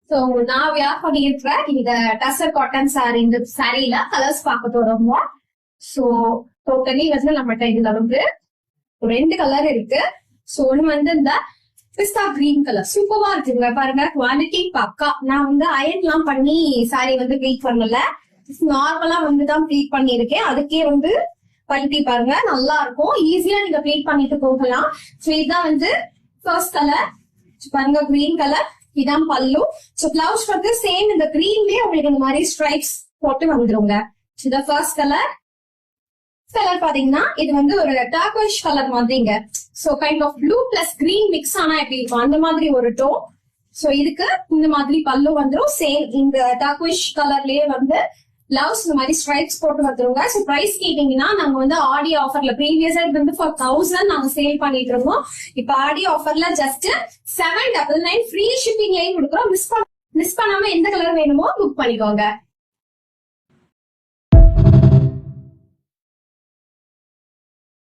So நான் wear பண்ணிருக்கிற இந்த tussar cotton sorry, இந்த சாரியில கலர்ஸ் பார்க்க போறோம். சோ டோட்டலி வந்து நம்மகிட்ட இதுல வந்து 2 கலர் இருக்கு. சோ ஒண்ணு வந்து இந்த பிஸ்தா கிரீன் கலர் சூப்பரா இருக்குங்க. பாருங்க குவாலிட்டி பக்கா. நான் வந்து அயன் எல்லாம் பண்ணி சாரி வந்து ப்ளீட் பண்ணல, நார்மலா வந்துதான் ப்ளீட் பண்ணிருக்கேன். அதுக்கே வந்து குவாலிட்டி பாருங்க நல்லா இருக்கும். ஈஸியா நீங்க ப்ளீட் பண்ணிட்டு போகலாம். சோ இதுதான் வந்து ஃபர்ஸ்ட் கலர். பாருங்க கிரீன் கலர். இதான் பல்லு. சோ பிளவுஸ் வந்து சேம் இந்த கிரீன்லயே உங்களுக்கு இந்த மாதிரி ஸ்ட்ரைப்ஸ் போட்டு வந்துருங்க. இது ஃபர்ஸ்ட் கலர். கலர் பாத்தீங்கன்னா இது வந்து ஒரு டர்க்வைஷ் கலர் மாதிரிங்க. So kind of blue plus green mix ஆனா எப்படி இருக்கும் அந்த மாதிரி ஒரு டோன். சோ இதுக்கு இந்த மாதிரி பல்லு வந்துரும். சேம் இந்த டர்க்வைஷ் கலர்லயே வந்து பிளவுஸ் இந்த மாதிரி ஸ்ட்ரைப்ஸ் போட்டு வந்துருங்க. சோ பிரைஸ் கேட்டீங்கன்னா நாங்க வந்து ஆடி ஆஃபர்ல ப்ரீவியஸா வந்து ஃபார் 1000 நாங்க சேல் பண்ணிட்டு இருக்கோம். இப்ப ஆடி ஆஃபர்ல ஜஸ்ட் 799 ஃப்ரீ ஷிப்பிங்லயும் கொடுக்குறோம். மிஸ் பண்ணாம எந்த கலர் வேணுமோ புக் பண்ணிக்கோங்க.